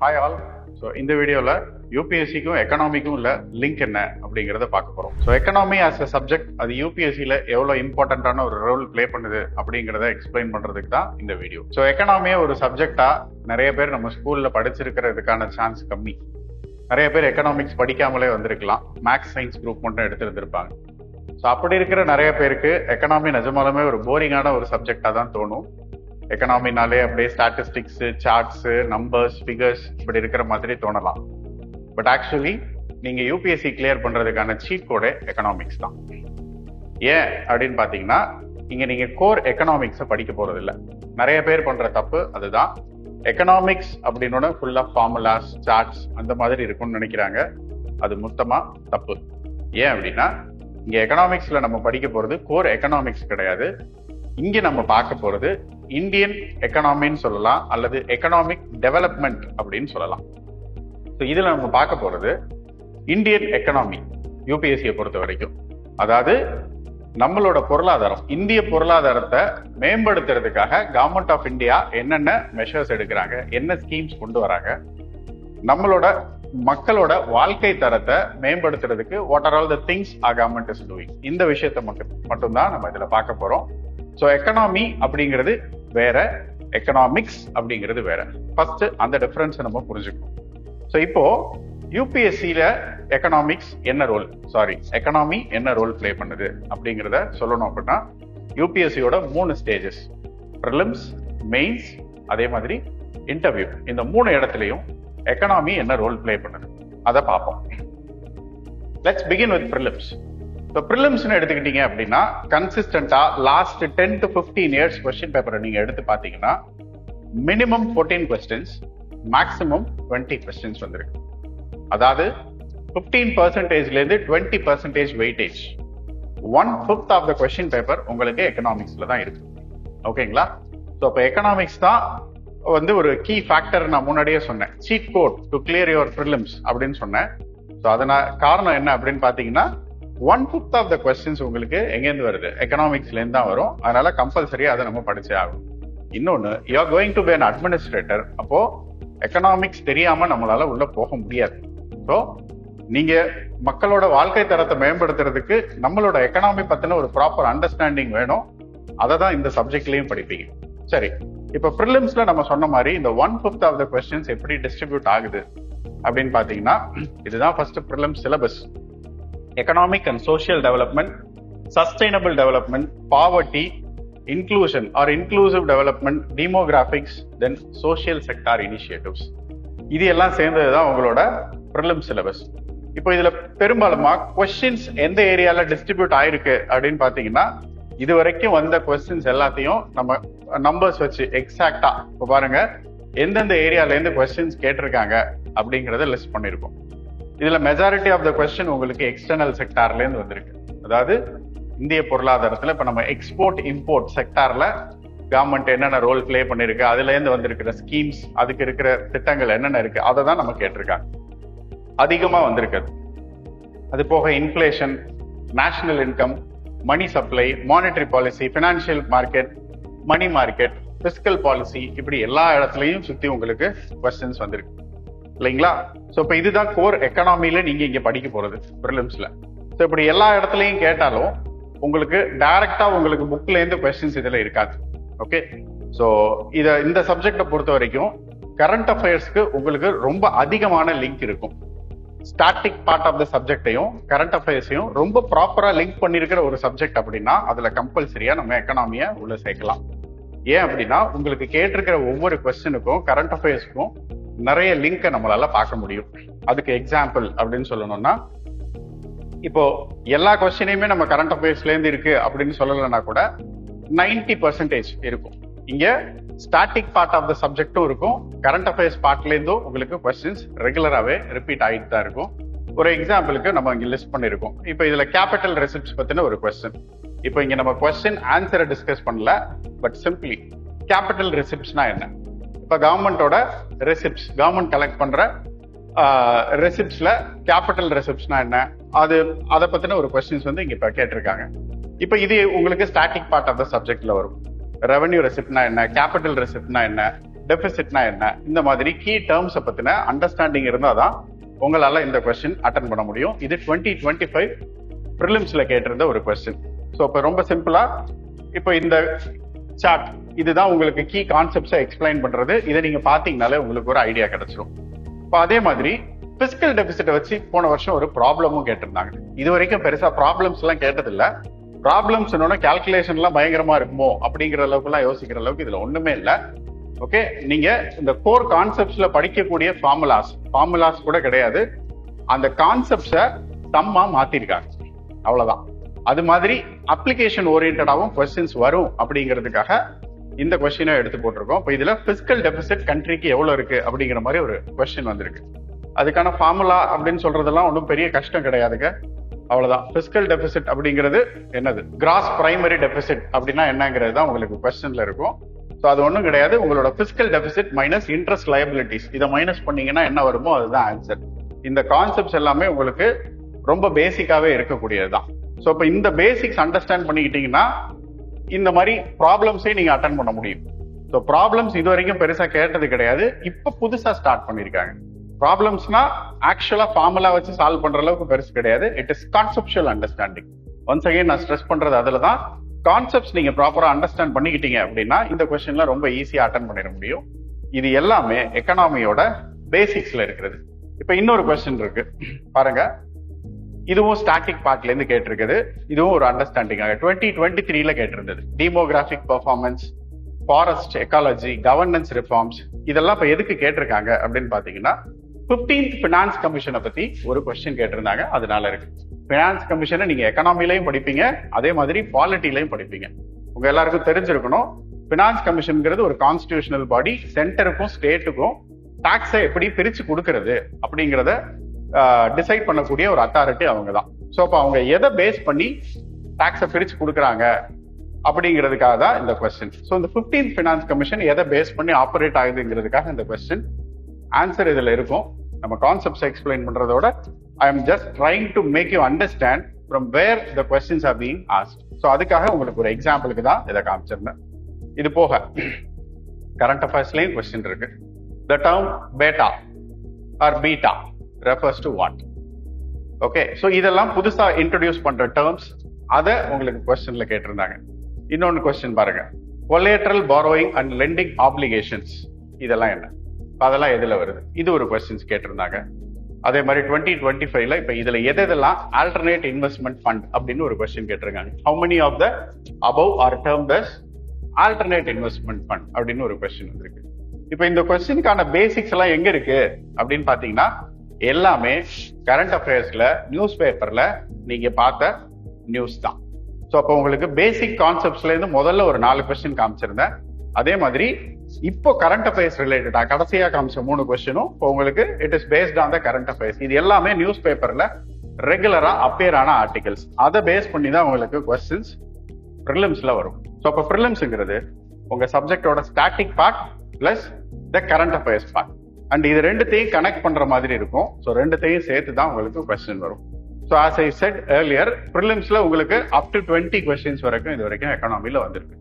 Hi all. So இந்த வீடியோவில் யூபிஎஸ்சிக்கும் எக்கனாமிக்கும் உள்ள லிங்க் என்ன அப்படிங்கிறத பார்க்க போகிறோம். So economy as a subject அது யூபிஎஸ்சியில் எவ்வளோ இம்பார்ட்டண்ட்டான ஒரு ரோல் ப்ளே பண்ணுது அப்படிங்கிறத எக்ஸ்பிளைன் பண்ணுறதுக்கு தான் இந்த வீடியோ. ஸோ எக்கனாமியை ஒரு சப்ஜெக்டாக நிறைய பேர் நம்ம ஸ்கூலில் படிச்சிருக்கிறதுக்கான சான்ஸ் கம்மி. நிறைய பேர் எக்கனாமிக்ஸ் படிக்காமலே வந்திருக்கலாம், மேக்ஸ் சயின்ஸ் குரூப் மட்டும் எடுத்துருந்துருப்பாங்க. ஸோ அப்படி இருக்கிற நிறைய பேருக்கு எக்கனாமி நிஜமாலுமே ஒரு போரிங்கான ஒரு சப்ஜெக்டாக தான் தோணும். எக்கனாமினாலே அப்படியே ஸ்டாட்டிஸ்டிக்ஸ், சார்ட்ஸ், நம்பர்ஸ், ஃபிகர்ஸ் இப்படி இருக்கிற மாதிரி தோணலாம். பட் ஆக்சுவலி நீங்க யூபிஎஸ்சி கிளியர் பண்றதுக்கான சீட் கோடே எக்கனாமிக்ஸ் தான். ஏன் அப்படின்னு பாத்தீங்கன்னா, இங்க நீங்க கோர் எக்கனாமிக்ஸை படிக்க போறது இல்லை. நிறைய பேர் பண்ற தப்பு அதுதான். எக்கனாமிக்ஸ் அப்படின்னு ஃபுல்லா ஃபார்முலாஸ், சார்ட்ஸ் அந்த மாதிரி இருக்கும்னு நினைக்கிறாங்க. அது மொத்தமா தப்பு. ஏன் அப்படின்னா, இங்க எக்கனாமிக்ஸ்ல நம்ம படிக்க போறது கோர் எக்கனாமிக்ஸ் கிடையாது. இங்க நம்ம பார்க்க போறது இந்தியன் எக்கனாமின்னு சொல்லலாம், அல்லது எக்கனாமிக் டெவலப்மெண்ட் அப்படின்னு சொல்லலாம். ஸோ இதுல நம்ம பார்க்க போறது இந்தியன் எக்கனாமி யூபிஎஸ்சியை பொறுத்த வரைக்கும். அதாவது நம்மளோட பொருளாதாரம், இந்திய பொருளாதாரத்தை மேம்படுத்துறதுக்காக கவர்மெண்ட் ஆஃப் இந்தியா என்னென்ன மெஷர்ஸ் எடுக்கிறாங்க, என்ன ஸ்கீம்ஸ் கொண்டு வராங்க, நம்மளோட மக்களோட வாழ்க்கை தரத்தை மேம்படுத்துறதுக்கு what are all the things government is doing, இந்த விஷயத்தை மட்டும்தான் நம்ம இதுல பார்க்க போறோம். ஸோ எக்கனாமி அப்படிங்கிறது வேற, எக்கனாமிக்ஸ் அப்படிங்கிறது வேற. ஃபர்ஸ்ட் அந்த டிஃபரன்ஸ் நம்ம புரிஞ்சுக்கணும். ஸோ இப்போ யூபிஎஸ்சியில எக்கனாமி என்ன ரோல் பிளே பண்ணுது அப்படிங்கிறத சொல்லணும் அப்படின்னா, யூபிஎஸ்சியோட 3 ஸ்டேஜஸ், ப்ரிலிம்ஸ், மெயின்ஸ், அதே மாதிரி இன்டர்வியூ, இந்த 3 இடத்துலையும் எக்கனாமி என்ன ரோல் பிளே பண்ணுது அதை பார்ப்போம். Let's begin with prelims. இப்போ ப்ரிலிம்ஸ்னு எடுத்துக்கிட்டீங்க அப்படின்னா, கன்சிஸ்டண்டா லாஸ்ட் 10 to 15 இயர்ஸ் கொஸ்டின் பேப்பரை நீங்க எடுத்து பார்த்தீங்கன்னா, மினிமம் 14 கொஸ்டின்ஸ், மேக்ஸிமம் 20 கொஸ்டின்ஸ் வந்திருக்கு. அதாவது 15%லேருந்து 20% weightage, 1/5 of the question paper உங்களுக்கு எக்கனாமிக்ஸ்ல தான் இருக்கு. ஓகேங்களா? ஸோ இப்போ எக்கனாமிக்ஸ் தான் ஒரு கீ ஃபேக்டர். நான் முன்னாடியே சொன்னேன், cheat code to clear your prelims அப்படின்னு சொன்னேன். ஸோ அதனால காரணம் என்ன அப்படின்னு பார்த்தீங்கன்னா, 1/5 ஆஃப் த கொஸ்டின்ஸ் உங்களுக்கு எங்கேருந்து வருது, எக்கனாமிக்ஸ்ல இருந்து தான் வரும். அதனால கம்பல்சரியா அதை நம்ம படிச்சே ஆகும். இன்னொன்னு, you are going to be an administrator. அப்போ எக்கனாமிக்ஸ் தெரியாம நம்மளால உள்ள போக முடியாது. ஸோ நீங்க மக்களோட வாழ்க்கை தரத்தை மேம்படுத்துறதுக்கு நம்மளோட எக்கனாமி பத்தின ஒரு ப்ராப்பர் அண்டர்ஸ்டாண்டிங் வேணும். அதை தான் இந்த சப்ஜெக்ட்லயும் படிப்பீங்க. சரி, இப்ப ப்ரிலிம்ஸ்ல நம்ம சொன்ன மாதிரி இந்த 1/5 ஆஃப் த கொஸ்டின்ஸ் எப்படி டிஸ்ட்ரிபியூட் ஆகுது அப்படின்னு பாத்தீங்கன்னா, இதுதான் first prelims syllabus. Economic and social development, sustainable development, poverty, inclusion or inclusive development, demographics, then social sector initiatives. இது எல்லாம் சேர்ந்ததுதான் உங்களோட ப்ரிலிம் சிலபஸ். இப்போ இதுல பெரும்பாலுமா கொஸ்டின்ஸ் எந்த ஏரியால டிஸ்ட்ரிபியூட் ஆயிருக்கு அப்படின்னு பாத்தீங்கன்னா, இது வரைக்கும் வந்த கொஸ்டின்ஸ் எல்லாத்தையும் நம்ம நம்பர்ஸ் வச்சு எக்ஸாக்டா இப்போ பாருங்க, எந்தெந்த ஏரியால இருந்து கொஸ்டின்ஸ் கேட்டிருக்காங்க அப்படிங்கறத லிஸ்ட் பண்ணிருக்கோம். இதுல மெஜாரிட்டி ஆஃப் த கொஸ்டின் உங்களுக்கு எக்ஸ்டர்னல் செக்டார்ல இருந்து வந்திருக்கு. அதாவது இந்திய பொருளாதாரத்துல இப்ப நம்ம எக்ஸ்போர்ட் இம்போர்ட் செக்டார்ல கவர்மெண்ட் என்னென்ன ரோல் பிளே பண்ணிருக்கு, அதுல இருந்து வந்திருக்கிற ஸ்கீம்ஸ், அதுக்கு இருக்கிற திட்டங்கள் என்னென்ன இருக்கு, அதை தான் நம்ம கேட்டிருக்காங்க. அதிகமா வந்திருக்குது. அது போக inflation, national income, money supply, monetary policy, financial market, money market, fiscal policy, இப்படி எல்லா இடத்துலயும் சுத்தி உங்களுக்கு கொஸ்டின்ஸ் வந்திருக்கு இல்லைங்களா? ஸோ இப்போ இதுதான் கோர் எக்கனாமில நீங்க இங்க படிக்க போறது ப்ரிலிம்ஸ்ல. ஸோ இப்படி எல்லா இடத்துலையும் கேட்டாலும் உங்களுக்கு டைரக்டா உங்களுக்கு புக்ல இருந்து கொஸ்டின்ஸ் இதுல இருக்காது. ஓகே, ஸோ இந்த சப்ஜெக்டை பொறுத்த வரைக்கும் கரண்ட் அஃபேர்ஸ்க்கு உங்களுக்கு ரொம்ப அதிகமான லிங்க் இருக்கும். ஸ்டாட்டிக் பார்ட் ஆஃப் த சப்ஜெக்டையும் கரண்ட் அஃபேர்ஸையும் ரொம்ப ப்ராப்பரா லிங்க் பண்ணிருக்கிற ஒரு சப்ஜெக்ட் அப்படின்னா, அதுல கம்பல்சரியா நம்ம எக்கனாமியை உள்ள சேர்க்கலாம். ஏன் அப்படின்னா, உங்களுக்கு கேட்டிருக்கிற ஒவ்வொரு கொஸ்டினுக்கும் கரண்ட் அஃபேர்ஸ்க்கும் நிறைய லிங்கை நம்மளால பார்க்க முடியும். அதுக்கு எக்ஸாம்பிள் அப்படின்னு சொல்லணும்னா, இப்போ எல்லா கொஸ்டினையுமே நம்ம கரண்ட் அஃபேர்ஸ்ல இருந்து இருக்கு அப்படின்னு சொல்லலைன்னா கூட 90% இருக்கும். இங்க ஸ்டாட்டிக் பார்ட் ஆஃப் த சப்ஜெக்டும் இருக்கும், கரண்ட் அஃபேர்ஸ் பார்ட்ல இருந்தும் உங்களுக்கு கொஸ்டின்ஸ் ரெகுலராகவே ரிப்பீட் ஆகிட்டு தான் இருக்கும். ஒரு எக்ஸாம்பிளுக்கு நம்ம இங்க லிஸ்ட் பண்ணிருக்கோம். இப்போ இதுல கேபிட்டல் ரெசிப்ட்ஸ் பத்தின ஒரு கொஸ்டின். இப்போ இங்க நம்ம கொஸ்டின் ஆன்சரை டிஸ்கஸ் பண்ணல, பட் சிம்பிளி கேபிட்டல் ரெசிப்ட்ஸ்னா என்ன, இப்ப கவர்மெண்டோட ரெசிப்ட்ஸ், கவர்மெண்ட் கலெக்ட் பண்ற ரெசிப்ட்ஸ்ல கேபிட்டல் ரெசிப்ட்ஸ்னா என்ன, அதை பத்தின ஒரு கொஸ்டின்ஸ் இங்க இப்ப கேட்டிருக்காங்க. இப்ப இது உங்களுக்கு ஸ்டாட்டிக் பார்ட் ஆஃப் த சப்ஜெக்ட்ல வரும். ரெவன்யூ ரெசிப்ட்னா என்ன, கேபிட்டல் ரெசிப்ட்னா என்ன, டெபிசிட்னா என்ன, இந்த மாதிரி கீ டேர்ம்ஸை பத்தின அண்டர்ஸ்டாண்டிங் இருந்தாதான் உங்களால இந்த கொஸ்டின் அட்டன் பண்ண முடியும். இது 2025 ப்ரிலிம்ஸ்ல கேட்டிருந்த ஒரு கொஸ்டின். ஸோ இப்போ ரொம்ப சிம்பிளா இப்போ இந்த சார்ட் இதுதான் உங்களுக்கு கீ கான்செப்ட்ஸை எக்ஸ்பிளைன் பண்றது. இதை நீங்க பாத்தீங்கனாலே உங்களுக்கு ஒரு ஐடியா கிடைச்சிடும். இப்போ அதே மாதிரி பிசிக்கல் டெபிசிட்டை வச்சு போன வருஷம் ஒரு ப்ராப்ளமும் கேட்டிருந்தாங்க. இது வரைக்கும் பெருசா ப்ராப்ளம்ஸ் எல்லாம் கேட்டதில்ல. ப்ராப்ளம்ஸ் கேல்குலேஷன் எல்லாம் பயங்கரமா இருக்குமோ அப்படிங்கிற அளவுக்கு எல்லாம் யோசிக்கிற அளவுக்கு இதுல ஒண்ணுமே இல்லை. ஓகே, நீங்க இந்த கோர் கான்செப்ட்ஸ்ல படிக்கக்கூடிய ஃபார்முலாஸ் கூட கிடையாது. அந்த கான்செப்ட்ஸை சம்மா மாத்திருக்காங்க, அவ்வளவுதான். அது மாதிரி அப்ளிகேஷன் ஓரியன்டாவும் கொஸ்டின்ஸ் வரும் அப்படிங்கிறதுக்காக இந்த கொஸ்டினை எடுத்து போட்டிருக்கோம். இப்போ இதுல பிசிக்கல் டெபிசிட் கண்ட்ரிக்கு எவ்வளவு இருக்கு அப்படிங்கிற மாதிரி ஒரு கொஸ்டின் வந்திருக்கு. அதுக்கான ஃபார்முலா அப்படின்னு சொல்றதெல்லாம் ஒன்றும் பெரிய கஷ்டம் கிடையாதுங்க, அவ்வளவுதான். பிசிக்கல் டெபிசிட் அப்படிங்கிறது என்னது, கிராஸ் பிரைமரி டெபிசிட் அப்படின்னா என்னங்கிறது தான் உங்களுக்கு கொஸ்டின்ல இருக்கும். ஸோ அது ஒன்றும் கிடையாது. உங்களோட physical deficit minus interest liabilities, இதை மைனஸ் பண்ணீங்கன்னா என்ன வருமோ அதுதான் ஆன்சர். இந்த கான்செப்ட்ஸ் எல்லாமே உங்களுக்கு ரொம்ப பேசிக்காவே இருக்கக்கூடியது தான். ஸோ இப்போ இந்த பேசிக்ஸ் அண்டர்ஸ்டாண்ட் பண்ணிக்கிட்டீங்கன்னா இந்த மாதிரி ப்ராப்ளம்ஸே நீங்க அட்டன் பண்ண முடியும். ஸோ ப்ராப்ளம்ஸ் இது வரைக்கும் பெருசா கேட்டது கிடையாது, இப்போ புதுசா ஸ்டார்ட் பண்ணிருக்காங்க. ப்ராப்ளம்ஸ்னா ஆக்சுவலா ஃபார்முலா வச்சு சால்வ் பண்ற அளவுக்கு பெருசு கிடையாது. It is conceptual understanding. Once again நான் ஸ்ட்ரெஸ் பண்றது அதுல தான். கான்செப்ட்ஸ் நீங்க ப்ராப்பரா அண்டர்ஸ்டாண்ட் பண்ணிக்கிட்டீங்க அப்படின்னா இந்த கொஸ்டின்ல ரொம்ப ஈஸியா அட்டன் பண்ணிட முடியும். இது எல்லாமே எக்கனாமியோட பேசிக்ஸ்ல இருக்கிறது. இப்ப இன்னொரு கொஸ்டின் இருக்கு பாருங்க. இதுவும் ஸ்டாட்டிக் பார்ட்ல இருந்து கேட்டிருக்குது. இதுவும் ஒரு அண்டர்ஸ்டாண்டிங்காக 2023ல கேட்டிருந்தது. Demographic performance, forest ecology, governance reforms, இதெல்லாம் இப்ப எதுக்கு கேட்டிருக்காங்க அப்படின்னு பாத்தீங்கன்னா 15th ஃபினான்ஸ் கமிஷனை பத்தி ஒரு கொஸ்டின் கேட்டிருந்தாங்க, அதனால இருக்கு. ஃபினான்ஸ் கமிஷனை நீங்க எக்கனாமிலையும் படிப்பீங்க, அதே மாதிரி பாலிட்டிலையும் படிப்பீங்க. உங்க எல்லாருக்கும் தெரிஞ்சிருக்கணும், ஃபினான்ஸ் கமிஷன்ங்கிறது ஒரு கான்ஸ்டிடியூஷனல் பாடி. சென்டருக்கும் ஸ்டேட்டுக்கும் டாக்ஸை எப்படி பிரிச்சு கொடுக்கறது அப்படிங்கிறத டிசைட் பண்ணக்கூடிய ஒரு அத்தாரிட்டி அவங்க தான். ஸோ அப்போ அவங்க எதை பேஸ் பண்ணி டாக்ஸை பிரிச்சு கொடுக்குறாங்க அப்படிங்கிறதுக்காக தான் இந்த கொஸ்டின். ஸோ இந்த 15th ஃபினான்ஸ் கமிஷன் எதை பேஸ் பண்ணி ஆப்ரேட் ஆகுதுங்கிறதுக்காக இந்த கொஸ்டின். ஆன்சர் இதுல இருக்கும். நம்ம கான்செப்ட்ஸ் எக்ஸ்பிளைன் பண்றதோட I am just trying to make you understand from where the questions are being asked. So அதுக்காக உங்களுக்கு ஒரு எக்ஸாம்பிளுக்கு தான் இதை காமிச்சிருந்தேன். இது போக கரண்ட் அஃபேர்ஸ்லயும் கொஸ்டின் இருக்கு. The term beta or beta refers to what? Okay, so இதெல்லாம் புதுசா இன்ட்ரோடியூஸ் பண்ற டேர்ம்ஸ், அதை உங்களுக்கு கொஸ்டின்ல கேட்டிருந்தாங்க. இன்னொன்னு கொஸ்டின் பாருங்க, collateral borrowing and lending applications, இதெல்லாம் என்ன, அதெல்லாம் எதுல வருது? இது ஒரு கொஸ்டின்ஸ் கேட்டிருந்தாங்க. அதே மாதிரி 2025ல இப்ப இதுல எதெல்லாம் ஆல்டர்னேட் இன்வெஸ்ட்மெண்ட் ஃபண்ட் அப்படின்னு ஒரு கொஸ்டின் கேட்டிருக்காங்க. How many of the above are termed as alternate investment fund அப்படின்னு ஒரு கொஸ்டின் வந்திருக்கு. இப்ப இந்த கொஸ்டினுக்கான பேசிக்ஸ் எல்லாம் எங்க இருக்கு அப்படின்னு பாத்தீங்கன்னா எல்லாமே கரண்ட் அஃபேர்ஸ்ல நியூஸ் பேப்பர்ல நீங்க பார்த்த நியூஸ் தான். ஸோ அப்போ உங்களுக்கு பேசிக் கான்செப்ட்ஸ்ல இருந்து முதல்ல ஒரு 4 கொஸ்டின் காமிச்சிருந்தேன். அதே மாதிரி இப்போ கரண்ட் அஃபேர்ஸ் ரிலேட்டடா கடைசியா காமிச்ச 3 கொஸ்டினும் உங்களுக்கு it is based on the current affairs. இது எல்லாமே நியூஸ் பேப்பர்ல ரெகுலரா அப்பியர் ஆன ஆர்டிகல்ஸ். அதை பேஸ் பண்ணி தான் உங்களுக்கு கொஸ்டின்ஸ் ப்ரிலிம்ஸ்ல வரும். ஸோ அப்போ ப்ரிலிம்ஸ்ங்கிறது உங்க சப்ஜெக்டோட static part plus the current affairs part. And இது ரெண்டுத்தையும் கனெக்ட் பண்ற மாதிரி இருக்கும். ஸோ ரெண்டுத்தையும் சேர்த்து தான் உங்களுக்கு கொஸ்டின் வரும். So as I said earlier, ப்ரிலிம்ஸ்ல உங்களுக்கு அப் டு 20 கொஸ்டின்ஸ் வரைக்கும் இது வரைக்கும் எக்கனாமில வந்திருக்கு.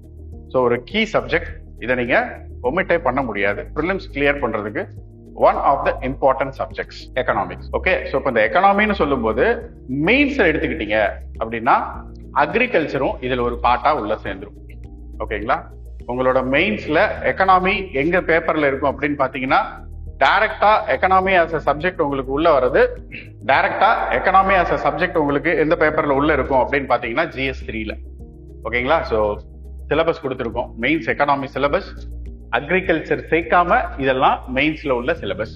ஸோ ஒரு கீ சப்ஜெக்ட், இதை நீங்க ஒமிட்டே பண்ண முடியாது. ப்ரிலிம்ஸ் கிளியர் பண்றதுக்கு one of the important subjects economics. Okay, so இப்போ இந்த எக்கனாமின்னு சொல்லும் போது மெயின்ஸ் எடுத்துக்கிட்டீங்க அப்படின்னா அக்ரிகல்ச்சரும் இதுல ஒரு பார்ட்டா உள்ள சேர்ந்துரும். ஓகேங்களா? உங்களோட மெயின்ஸ்ல எக்கனாமி எங்க பேப்பர்ல இருக்கும் அப்படின்னு பாத்தீங்கன்னா டைரக்டா எக்கனாமி ஆஸ் அ சப்ஜெக்ட் உங்களுக்கு உள்ள வருது. டைரக்டா எக்கனாமி ஆஸ் அ சப்ஜெக்ட் உங்களுக்கு எந்த பேப்பர்ல உள்ள இருக்கும் அப்படின்னு பாத்தீங்கன்னா GS3ல. ஓகேங்களா? ஸோ சிலபஸ் கொடுத்துருக்கோம், மெயின்ஸ் எக்கனாமி சிலபஸ். அக்ரிகல்ச்சர் சேர்க்காம இதெல்லாம் மெயின்ஸ்ல உள்ள syllabus.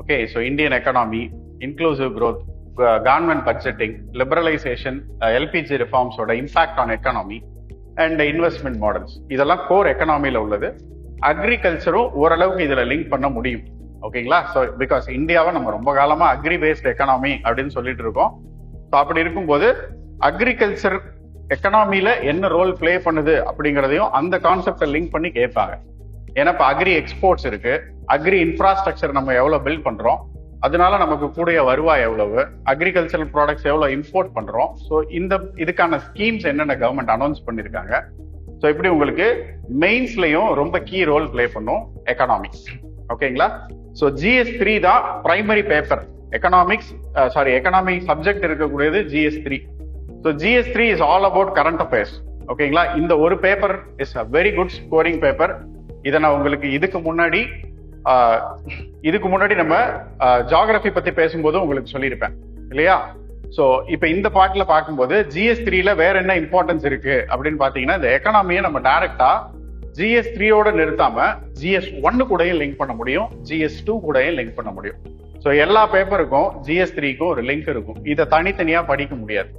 Okay, so Indian economy, inclusive growth, government budgeting, liberalisation, LPG ரிஃபார்ம்ஸோட impact on economy and investment models, இதெல்லாம் கோர் எக்கனாமில உள்ளது. அக்ரிகல்ச்சரும் ஓரளவுக்கு இதுல லிங்க் பண்ண முடியும். ஓகேங்களா? ஸோ பிகாஸ் இந்தியாவை நம்ம ரொம்ப காலமா அக்ரி பேஸ்ட் எக்கனாமி அப்படின்னு சொல்லிட்டு இருக்கோம். ஸோ அப்படி இருக்கும்போது அக்ரிகல்ச்சர் எக்கனாமில என்ன ரோல் பிளே பண்ணுது அப்படிங்கிறதையும் அந்த கான்செப்டை லிங்க் பண்ணி கேட்பாங்க. ஏன்னா இப்போ அக்ரி எக்ஸ்போர்ட்ஸ் இருக்கு, அக்ரி இன்ஃப்ராஸ்ட்ரக்சர் நம்ம எவ்வளவு பில்ட் பண்றோம், அதனால நமக்கு கூடிய வருவாய் எவ்வளவு, அக்ரிகல்ச்சரல் ப்ராடக்ட்ஸ் எவ்வளவு இம்போர்ட் பண்றோம். ஸோ இதுக்கான ஸ்கீம்ஸ் என்னென்ன கவர்மெண்ட் அனௌன்ஸ் பண்ணிருக்காங்க, ஸோ இப்படி உங்களுக்கு மெயின்ஸ்லயும் ரொம்ப கீ ரோல் பிளே பண்ணும் எக்கனாமிக்ஸ். ஓகேங்களா? ஸோ GS3 தான் பிரைமரி பேப்பர். எக்கனாமிக் சப்ஜெக்ட் இருக்கக்கூடியது GS3. So GS3 is all about current affairs. ஓகேங்களா? இந்த ஒரு paper is a very good scoring paper. இதை நான் உங்களுக்கு இதுக்கு முன்னாடி நம்ம ஜியோகிராஃபி பத்தி பேசும்போது உங்களுக்கு சொல்லியிருப்பேன் இல்லையா? சோ இப்ப இந்த பாட்டுல பார்க்கும்போது GS3ல வேற என்ன இம்பார்ட்டன்ஸ் இருக்கு அப்படின்னு பாத்தீங்கன்னா, இந்த எக்கனாமியை நம்ம டைரக்டா GS3யோட நிறுத்தாம GS1 கூடயும் லிங்க் பண்ண முடியும், GS2 கூடயும் லிங்க் பண்ண முடியும். சோ எல்லா பேப்பருக்கும் GS3க்கும் ஒரு லிங்க் இருக்கும். இதை தனித்தனியா படிக்க முடியாது.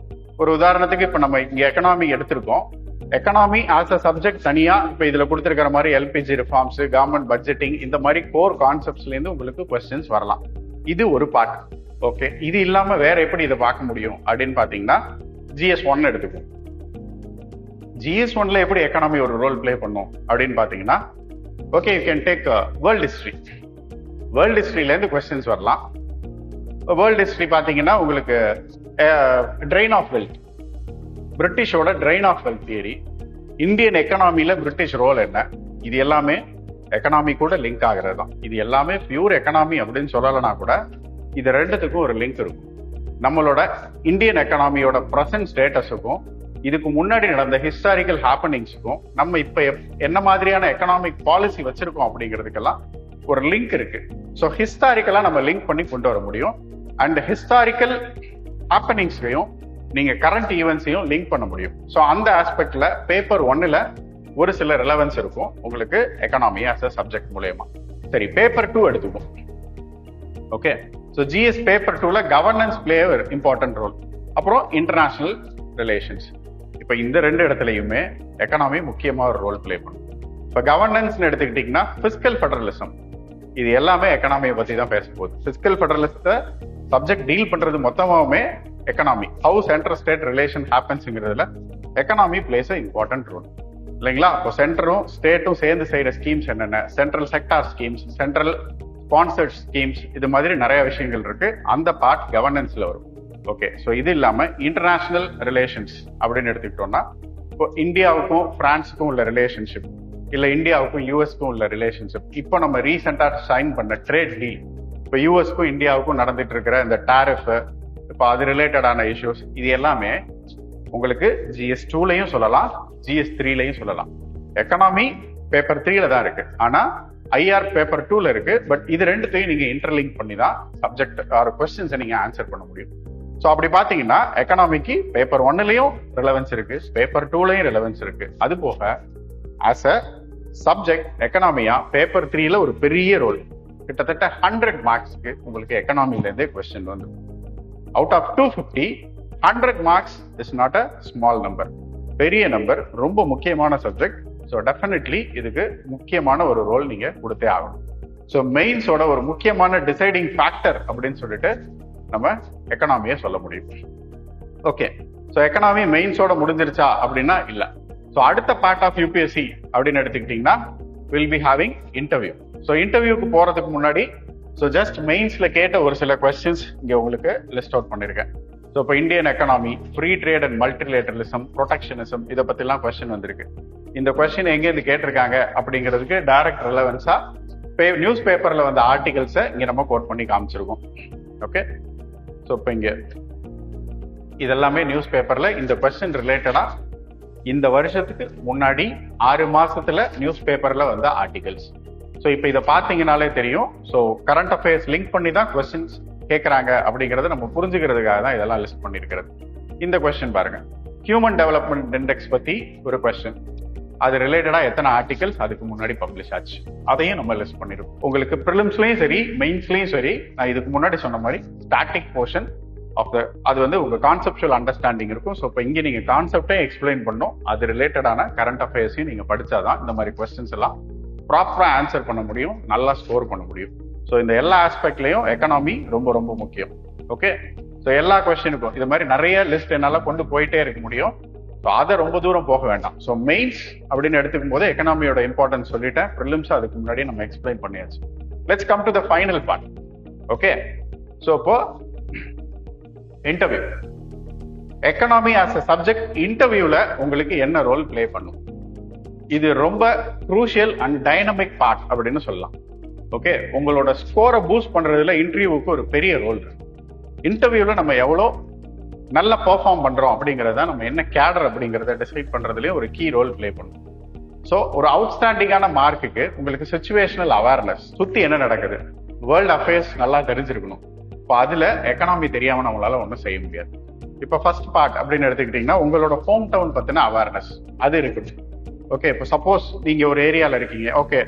ஒரு உதாரணத்துக்கு இப்ப நம்ம இங்க எக்கனாமி எடுத்திருக்கோம். எக்கனாமி ஆஸ் அ சப்ஜெக்ட் தனியா இப்ப இதுல கொடுத்திருக்கிற மாதிரி LPG ரிஃபார்ம்ஸ், கவர்மெண்ட் பட்ஜெட்டிங், இந்த மாதிரி கோர் கான்செப்ட்ஸ்ல இருந்து உங்களுக்கு கொஸ்டின்ஸ் வரலாம். இது ஒரு பார்ட். ஓகே, இது இல்லாம வேற எப்படி இதை பார்க்க முடியும் அப்படின்னு பாத்தீங்கன்னா, GS1 எடுத்துக்கும். GS1ல எப்படி எக்கனாமி ஒரு ரோல் பிளே பண்ணும் அப்படின்னு பாத்தீங்கன்னா, okay, you can take world history. World ஹிஸ்டரியில இருந்து கொஸ்டின்ஸ் வரலாம். வேர்ல்ட் ஹிஸ்டரி பாத்தீங்கன்னா உங்களுக்கு ட்ரெயின் ஆஃப் வெல்த், பிரிட்டிஷோட drain of wealth theory, Indian எக்கனாமில பிரிட்டிஷ் ரோல் என்ன, இது எல்லாமே எக்கனாமி கூட லிங்க் ஆகிறது தான். இது எல்லாமே பியூர் எக்கனாமி அப்படின்னு சொல்லலைன்னா கூட இது ரெண்டுத்துக்கும் ஒரு லிங்க் இருக்கும். நம்மளோட இந்தியன் எக்கனாமியோட பிரசன்ட் ஸ்டேட்டஸுக்கும் இதுக்கு முன்னாடி நடந்த ஹிஸ்டாரிக்கல் ஹேப்பனிங்ஸுக்கும் நம்ம இப்ப என்ன மாதிரியான எக்கனாமிக் பாலிசி வச்சிருக்கோம் அப்படிங்கிறதுக்கெல்லாம் ஒரு லிங்க் இருக்கு. ஸோ ஹிஸ்டாரிக்கலா நம்ம லிங்க் பண்ணி கொண்டு வர முடியும். அண்ட் ஹிஸ்டாரிக்கல் ஹேப்பனிங்ஸையும் நீங்க கரண்ட் ஈவெண்ட்ஸையும் லிங்க் பண்ண முடியும். ஸோ அந்த ஆஸ்பெக்ட்ல பேப்பர் 1ல ஒரு சில ரிலவன்ஸ் இருக்கும் உங்களுக்கு எக்கனாமி ஆஸ் அ சப்ஜெக்ட் மூலயமா. சரி, பேப்பர் 2 எடுத்துக்கும். ஓகே, ஸோ GS பேப்பர் 2ல கவர்னன்ஸ் பிளே இம்பார்ட்டன்ட் ரோல், அப்புறம் இன்டர்நேஷனல் ரிலேஷன்ஸ். இப்போ இந்த ரெண்டு இடத்துலையுமே எக்கனாமி முக்கியமா ஒரு ரோல் பிளே பண்ணும். இப்போ கவர்னன்ஸ் எடுத்துக்கிட்டீங்கன்னா பிஸ்கல் ஃபெடரலிசம், இது எல்லாமே எக்கனாமியை பத்தி தான் பேச போகுது. பிஸ்கல் ஃபெடரலிசத்தை சப்ஜெக்ட் டீல் பண்றது மொத்தமாவே economy, how central state relation ஹேப்பன்ஸ்ங்கிறதுல எக்கனாமி பிளேஸ் இம்பார்ட்டன்ட் ரோல் இல்லைங்களா? இப்போ சென்டரும் ஸ்டேட்டும் சேர்ந்து செய்யற ஸ்கீம்ஸ் என்னென்ன, central sector schemes, central sponsored schemes, இது மாதிரி நிறைய விஷயங்கள் இருக்கு. அந்த பார்ட் கவர்னன்ஸ்ல வரும். ஓகே, ஸோ இது இல்லாம இன்டர்நேஷனல் ரிலேஷன்ஸ் அப்படின்னு எடுத்துக்கிட்டோம்னா, இப்போ இந்தியாவுக்கும் பிரான்ஸுக்கும் உள்ள ரிலேஷன்ஷிப், இல்ல இந்தியாவுக்கும் யூஎஸ்க்கும் உள்ள ரிலேஷன்ஷிப், இப்போ நம்ம ரீசெண்டா சைன் பண்ண ட்ரேட் டீல், இப்போ யூஎஸ்க்கும் இந்தியாவுக்கும் நடந்துட்டு இருக்கிற இந்த டாரிஃப், இப்போ அது ரிலேட்டடான இஷ்யூஸ், இது எல்லாமே உங்களுக்கு GS2லயும் சொல்லலாம், GS3லயும் சொல்லலாம். எக்கனாமி பேப்பர் 3ல தான் இருக்கு, ஆனா IR பேப்பர் 2ல இருக்கு. பட் இது ரெண்டுத்தையும் நீங்க இன்டர்லிங்க் பண்ணி தான் சப்ஜெக்ட் ஆர் கொஸ்டின்ஸை நீங்க ஆன்சர் பண்ண முடியும். ஸோ அப்படி பாத்தீங்கன்னா எக்கனாமிக்கு பேப்பர் 1லயும் ரிலவன்ஸ் இருக்கு, பேப்பர் 2லயும் ரிலவன்ஸ் இருக்கு. அது போக ஆஸ் அ சப்ஜெக்ட் எக்கனாமியா பேப்பர் 3ல ஒரு பெரிய ரோல், கிட்டத்தட்ட 100 மார்க்ஸ்க்கு உங்களுக்கு எக்கனாமில இருந்தே கொஸ்டின் வந்து. Out of 250, 100 marks is not a small number, பெரிய நம்பர், ரொம்ப முக்கியமான சப்ஜெக்ட். ஸோ டெஃபினெட்லி இதுக்கு முக்கியமான ஒரு ரோல் நீங்க கொடுத்தே ஆகணும். ஸோ மெயின்ஸோட ஒரு முக்கியமான டிசைடிங் ஃபேக்டர் அப்படின்னு சொல்லிட்டு நம்ம எக்கனாமியை சொல்ல முடியும். ஓகே, ஸோ எக்கனாமி மெயின்ஸோட முடிஞ்சிருச்சா அப்படின்னா இல்ல. ஸோ அடுத்த பார்ட் ஆஃப் UPSC அப்படின்னு எடுத்துக்கிட்டீங்கன்னா will be having interview. So இன்டர்வியூக்கு போறதுக்கு முன்னாடி ஸோ ஜஸ்ட் மெயின்ஸ்ல கேட்ட ஒரு சில கொஸ்டின்ஸ் இங்க உங்களுக்கு லிஸ்ட் அவுட் பண்ணிருக்கேன். ஸோ இப்போ Indian economy, free trade and multilateralism, protectionism, இதை பத்திலாம் கொஸ்டின் வந்திருக்கு. இந்த கொஸ்டின் எங்கேருந்து கேட்டிருக்காங்க அப்படிங்கிறதுக்கு டைரக்ட் ரெலவன்ஸா நியூஸ் பேப்பர்ல வந்த ஆர்டிகல்ஸை இங்க நம்ம கோட் பண்ணி காமிச்சிருக்கோம். ஓகே, ஸோ இப்போ இங்க இதெல்லாமே நியூஸ் பேப்பர்ல இந்த கொஸ்டின் ரிலேட்டடா இந்த வருஷத்துக்கு முன்னாடி 6 மாசத்துல நியூஸ் பேப்பர்ல வந்த ஆர்டிகல்ஸ். ஸோ இப்போ இதை பார்த்தீங்கன்னாலே தெரியும். ஸோ கரண்ட் அஃபேர்ஸ் லிங்க் பண்ணி தான் கொஸ்டின்ஸ் கேட்கறாங்க அப்படிங்கறத நம்ம புரிஞ்சுக்கிறதுக்காக தான் இதெல்லாம் லிஸ்ட் பண்ணிருக்கிறது. இந்த கொஸ்டின் பாருங்க, ஹியூமன் டெவலப்மெண்ட் இண்டெக்ஸ் பத்தி ஒரு கொஸ்டின், அது ரிலேட்டடா எத்தனை ஆர்டிகல்ஸ் அதுக்கு முன்னாடி பப்ளிஷ் ஆச்சு, அதையும் நம்ம லிஸ்ட் பண்ணிருக்கோம். உங்களுக்கு ப்ரிலிம்ஸ்லயும் சரி மெயின்ஸ்லயும் சரி, நான் இதுக்கு முன்னாடி சொன்ன மாதிரி ஸ்டாட்டிக் போர்ஷன் ஆஃப் த அது வந்து உங்க கான்செப்சுவல் அண்டர்ஸ்டாண்டிங் இருக்கும். ஸோ இப்போ இங்க நீங்க கான்செப்டே எக்ஸ்பிளைன் பண்ணும், அது ரிலேட்டடான கரண்ட் அஃபேர்ஸையும் நீங்க படிச்சாதான் இந்த மாதிரி கொஸ்டின்ஸ் எல்லாம் ப்ராப்பரா ஆன்சர் பண்ண முடியும், நல்லா ஸ்கோர் பண்ண முடியும். ஸோ இந்த எல்லா ஆஸ்பெக்ட்லயும் எக்கனாமி ரொம்ப ரொம்ப முக்கியம். ஓகே, ஸோ எல்லா கொஸ்டினுக்கும் இது மாதிரி நிறைய லிஸ்ட் என்னால கொண்டு போயிட்டே இருக்க முடியும். ஸோ அதை ரொம்ப தூரம் போக வேண்டாம். ஸோ மெயின்ஸ் அப்படின்னு எடுத்துக்கும் போது எக்கனாமியோட இம்பார்ட்டன்ஸ் சொல்லிட்டேன், ப்ரிலிம்ஸ் அதுக்கு முன்னாடி நம்ம எக்ஸ்பிளைன் பண்ணியாச்சு. Let's come to the final part. Okay, so இப்போ interview, economy as a subject இன்டர்வியூல உங்களுக்கு என்ன ரோல் பிளே பண்ணும்? இது ரொம்ப குரூஷியல் அண்ட் டைனமிக் பார்ட் அப்படின்னு சொல்லலாம். ஓகே, உங்களோட ஸ்கோரை பூஸ்ட் பண்றதுல இன்டர்வியூவுக்கு ஒரு பெரிய ரோல் இருக்கு. இன்டர்வியூல நம்ம எவ்வளோ நல்லா பெர்ஃபார்ம் பண்றோம் அப்படிங்கறத, நம்ம என்ன கேடர் அப்படிங்கறத டிசைட் பண்றதுலயும் ஒரு கீ ரோல் பிளே பண்ணும். ஸோ ஒரு அவுட்ஸ்டாண்டிங்கான மார்க்குக்கு உங்களுக்கு சிச்சுவேஷனல் அவேர்னஸ், சுத்தி என்ன நடக்குது, வேர்ல்ட் அஃபேர்ஸ் நல்லா தெரிஞ்சிருக்கணும். இப்போ அதுல எக்கனாமி தெரியாம நம்மளால ஒன்றும் செய்ய முடியாது. இப்போ ஃபர்ஸ்ட் பார்ட் அப்படின்னு எடுத்துக்கிட்டீங்கன்னா உங்களோட ஹோம் டவுன் பத்தின அவேர்னஸ் அது இருக்குது. ஓகே, இப்போ சப்போஸ் நீங்க ஒரு ஏரியால இருக்கீங்க, ஓகே,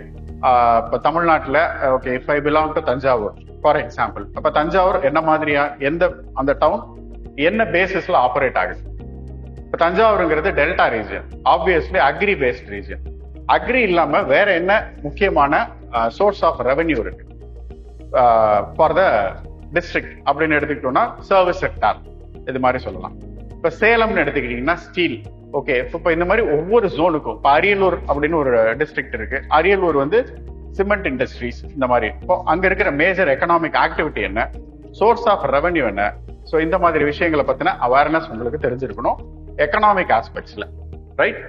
இப்போ தமிழ்நாட்டில், okay, if I belong to Thanjavur for example, அப்போ தஞ்சாவூர் என்ன மாதிரியா, அந்த டவுன் என்ன பேசிஸ்ல ஆப்ரேட் ஆகுது? இப்போ தஞ்சாவூருங்கிறது delta region, obviously agri based region. Agri இல்லாம வேற என்ன முக்கியமான சோர்ஸ் ஆஃப் ரெவென்யூ இருக்கு ஃபார் த டிஸ்ட்ரிக்ட் அப்படின்னு எடுத்துக்கிட்டோம்னா சர்வீஸ் செக்டார், இது மாதிரி சொல்லலாம். இப்போ சேலம்னு எடுத்துக்கிட்டீங்கன்னா ஸ்டீல். ஓகே, இப்போ இந்த மாதிரி ஒவ்வொரு ஜோனுக்கும், இப்போ அரியலூர் அப்படின்னு ஒரு டிஸ்ட்ரிக்ட் இருக்கு, அரியலூர் வந்து சிமெண்ட் இண்டஸ்ட்ரீஸ், இந்த மாதிரி. இப்போ அங்க இருக்கிற மேஜர் எக்கனாமிக் ஆக்டிவிட்டி என்ன, சோர்ஸ் ஆஃப் ரெவென்யூ என்ன, ஸோ இந்த மாதிரி விஷயங்களை பத்தின அவேர்னஸ் உங்களுக்கு தெரிஞ்சிருக்கணும் எக்கனாமிக் ஆஸ்பெக்ட்ஸ்ல, ரைட்?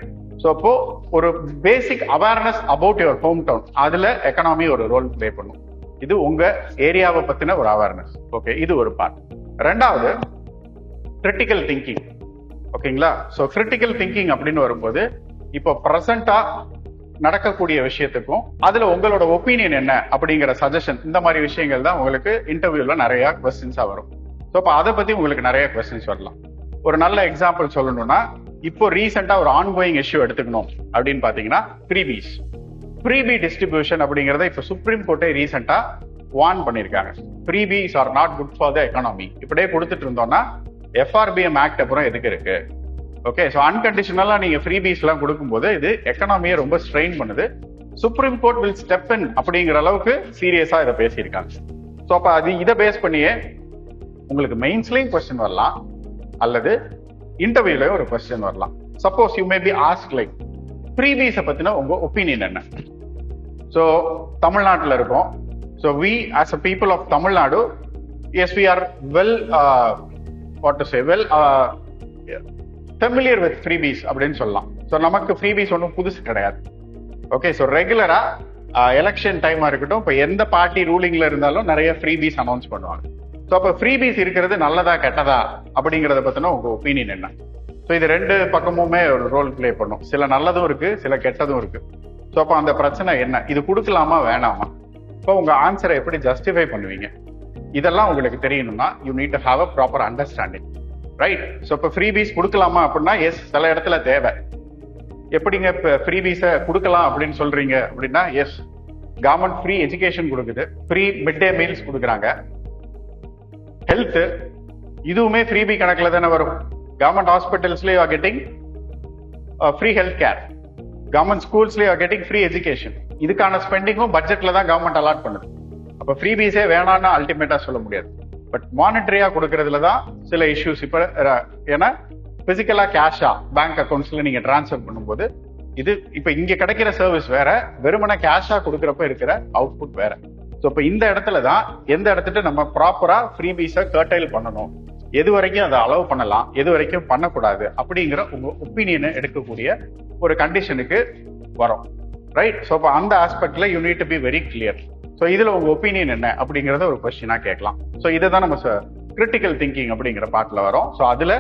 ஸோ அப்போ ஒரு basic awareness about your home town, அதுல எக்கனாமி ஒரு ரோல் பிளே பண்ணும். இது உங்க ஏரியாவை பத்தின ஒரு அவேர்னஸ். ஓகே, இது ஒரு பார்ட். ரெண்டாவது கிரிட்டிக்கல் திங்கிங். ஓகேங்களா? ஸோ கிரிட்டிக்கல் திங்கிங் அப்படின்னு வரும்போது இப்போ ப்ரெசண்டா நடக்கக்கூடிய விஷயத்துக்கும் அதுல உங்களோட ஒப்பீனியன் என்ன அப்படிங்கிற சஜஷன், இந்த மாதிரி விஷயங்கள் தான் உங்களுக்கு இன்டர்வியூல நிறைய கொஸ்டின்ஸா வரும். ஸோ இப்போ அதை பத்தி உங்களுக்கு நிறைய கொஸ்டின்ஸ் வரலாம். ஒரு நல்ல எக்ஸாம்பிள் சொல்லணும்னா, இப்போ ரீசெண்டா ஒரு ஆன்கோயிங் இஷ்யூ எடுத்துக்கணும் அப்படின்னு பாத்தீங்கன்னா ஃப்ரீபீஸ், ஃப்ரீபி டிஸ்ட்ரிபியூஷன் அப்படிங்கறத இப்போ சுப்ரீம் கோர்ட்டே ரீசெண்டா வார்ன் பண்ணிருக்காங்க. Freebies are not good for the economy. இப்படியே கொடுத்துட்டு இருந்தோம்னா FRBM ஆக்ட் அப்புறம் எதுக்கு இருக்கு? ஓகே, ஸோ அன்கண்டிஷனலா நீங்க ஃப்ரீபீஸ் எல்லாம் கொடுக்கும்போது இது எக்கனாமியை ரொம்ப ஸ்ட்ரெயின் பண்ணுது. Supreme court will step in அப்படிங்கிற அளவுக்கு சீரியஸா இதை பேசியிருக்காங்க. ஸோ அப்ப அது இதை பேஸ் பண்ணியே உங்களுக்கு மெயின்ஸ்லயும் கொஸ்டின் வரலாம், அல்லது இன்டர்வியூலயும் ஒரு கொஸ்டின் வரலாம். Suppose you may be ask like ஃப்ரீபீஸை பத்தின உங்க ஒப்பீனியன் என்ன? ஸோ தமிழ்நாட்டில் இருக்கோம். So we as a people of Tamil Nadu, yes we are well what to say, well familiar with freebies அப்படின்னு சொல்லலாம். ஸோ நமக்கு ஃப்ரீபீஸ் ஒன்றும் புதுசு கிடையாது. ஓகே, ஸோ ரெகுலரா எலெக்ஷன் டைமா இருக்கட்டும், இப்போ எந்த பார்ட்டி ரூலிங்ல இருந்தாலும் நிறைய ஃப்ரீபீஸ் அனௌன்ஸ் பண்ணுவாங்க. ஸோ அப்போ ஃப்ரீபீஸ் இருக்கிறது நல்லதா கெட்டதா அப்படிங்கறத பத்தின உங்க ஒப்பீனியன் என்ன? ஸோ இது ரெண்டு பக்கமுமே ஒரு ரோல் பிளே பண்ணும். சில நல்லதும் இருக்கு, சில கெட்டதும் இருக்கு. ஸோ அப்போ அந்த பிரச்சனை என்ன, இது கொடுக்கலாமா வேணாமா, இப்போ உங்க ஆன்சரை எப்படி ஜஸ்டிஃபை பண்ணுவீங்க, இதெல்லாம் உங்களுக்கு தெரியணும்னா you need to have a proper understanding, right? So இப்போ ஃப்ரீபீஸ் கொடுக்கலாமா அப்படின்னா எஸ், சில இடத்துல தேவை. எப்படிங்க இப்போ ஃப்ரீபீஸை கொடுக்கலாம் அப்படின்னு சொல்றீங்க அப்படின்னா, எஸ், கவர்மெண்ட் ஃப்ரீ எஜுகேஷன் கொடுக்குது, ஃப்ரீ மிட் டே மீல்ஸ் கொடுக்குறாங்க, ஹெல்த் இதுவுமே ஃப்ரீபி கணக்கில் தானே வரும். கவர்மெண்ட் ஹாஸ்பிட்டல்ஸ்லேயே are getting free health care, government ஸ்கூல்ஸ்லேயே ஆர் கெட்டிங் ஃப்ரீ எஜுகேஷன். இதுக்கான ஸ்பெண்டிங்கும் பட்ஜெட்ல தான் கவர்மெண்ட் அலாட் பண்ணுது. அப்ப ஃப்ரீபீஸே வேணாம்னா அல்டிமேட்டா சொல்ல முடியாது. பட் மானிட்டரியா கொடுக்கறதுல தான் சில இஷ்யூஸ். இப்ப ஏன்னா பிசிக்கலா கேஷா பேங்க் அக்கௌண்ட்ஸ்ல நீங்க டிரான்ஸ்ஃபர் பண்ணும்போது இது இப்ப இங்க கிடைக்கிற சர்வீஸ் வேற, வெறுமன கேஷா கொடுக்கறப்ப இருக்கிற அவுட்புட் வேற. ஸோ இப்ப இந்த இடத்துல தான் எந்த இடத்துல நம்ம ப்ராப்பரா ஃப்ரீபீஸை கர்டைல் பண்ணணும், எது வரைக்கும் அதை அலோவ் பண்ணலாம், எது வரைக்கும் பண்ணக்கூடாது அப்படிங்கிற உங்க ஒப்பீனியனை எடுக்கக்கூடிய ஒரு கண்டிஷனுக்கு வரும், ரைட்? ஸோ அப்போ அந்த ஆஸ்பெக்ட்ல you need to be very clear. So இதுல உங்க ஒப்பீனியன் என்ன அப்படிங்கறத ஒரு கொஸ்டினா கேட்கலாம். ஸோ இதை தான் நம்ம கிரிட்டிக்கல் திங்கிங் அப்படிங்கிற பார்ட்ல வரோம். ஸோ அதுல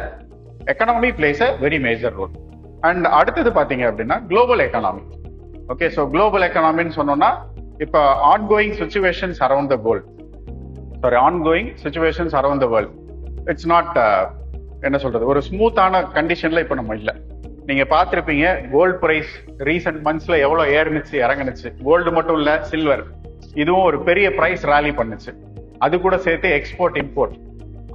economy plays a very major role. And அடுத்தது பாத்தீங்க அப்படின்னா global economy. Okay, so global எக்கனாமின்னு சொன்னோம்னா இப்போ ongoing situations around the world, ongoing situations around the world, it's not என்ன சொல்றது, ஒரு ஸ்மூத்தான கண்டிஷன்ல இப்போ நம்ம இல்லை. நீங்க பார்த்திருப்பீங்க கோல்டு பிரைஸ் ரீசெண்ட் மந்த்ஸ்ல எவ்வளவு ஏறுனுச்சு இறங்குனுச்சு. கோல்டு மட்டும் இல்ல, சில்வர் இதுவும் ஒரு பெரிய பிரைஸ் ராலி பண்ணுச்சு. அது கூட சேர்த்து எக்ஸ்போர்ட் இம்போர்ட்.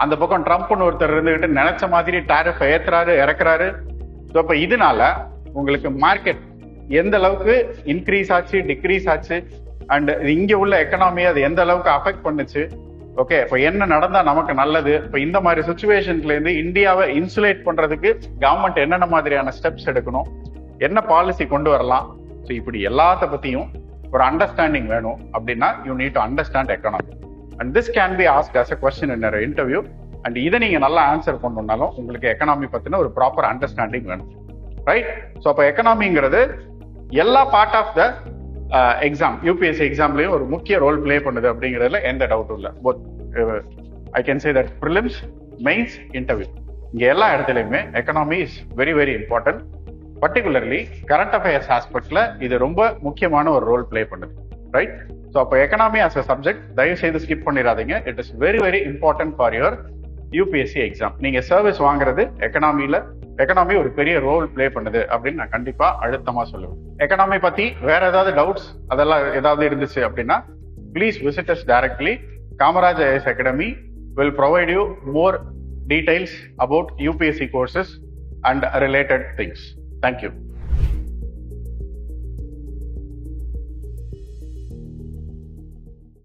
அந்த பக்கம் ட்ரம்ப்னு ஒருத்தர் இருந்துகிட்டு நினைச்ச மாதிரி டாரிஃப் ஏத்துறாரு இறக்குறாரு. இப்ப இதனால உங்களுக்கு மார்க்கெட் எந்த அளவுக்கு இன்க்ரீஸ் ஆச்சு, டிக்ரீஸ் ஆச்சு, அண்ட் இங்க உள்ள எக்கனாமி அது எந்த அளவுக்கு அஃபெக்ட் பண்ணுச்சு. ஓகே, இப்போ என்ன நடந்தா நமக்கு நல்லது, இப்போ இந்த மாதிரி சுச்சுவேஷன்ஸ்ல இருந்து இந்தியாவை இன்சுலேட் பண்றதுக்கு கவர்மெண்ட் என்னென்ன மாதிரியான ஸ்டெப்ஸ் எடுக்கணும், என்ன பாலிசி கொண்டு வரலாம். ஸோ இப்படி எல்லாத்த பத்தியும் ஒரு அண்டர்ஸ்டாண்டிங் வேணும். அப்படின்னா you need to understand economy and this can be ask as a question in a interview. And இதை நீங்க நல்லா ஆன்சர் பண்ணணும்னாலும் உங்களுக்கு எக்கனாமி பத்தின ஒரு ப்ராப்பர் அண்டர்ஸ்டாண்டிங் வேணும், ரைட்? ஸோ அப்போ எக்கனாமிங்கிறது எல்லா part of the exam UPSC எக்ஸாம்லயும் ஒரு முக்கிய ரோல் பிளே பண்ணுது அப்படிங்கிறதுல எந்த டவுட்டும் இல்லை. Both I can say that prelims, mains, interview, இங்க எல்லா இடத்துலையுமே economy is very very important. Particularly current affairs ஆஸ்பெக்ட்ல இது ரொம்ப முக்கியமான ஒரு ரோல் பிளே பண்ணுது, ரைட்? ஸோ அப்போ எக்கனாமி ஆஸ் அ சப்ஜெக்ட் தயவு செய்து ஸ்கிப் பண்ணிடாதீங்க. It is very very important for your UPSC exam. நீங்க சர்வீஸ் வாங்குறது எக்கனாமி ஒரு பெரிய ரோல் பிளே பண்ணுது அப்படின்னு நான் கண்டிப்பா அழுத்தமா சொல்லுவேன். எக்கனாமி பத்தி வேற ஏதாவது டவுட்ஸ் அதெல்லாம் ஏதாவது இருந்துச்சு அப்படின்னா please visit us directly. Kamaraj IAS Academy will provide you more details about UPSC courses and related things. Thank you.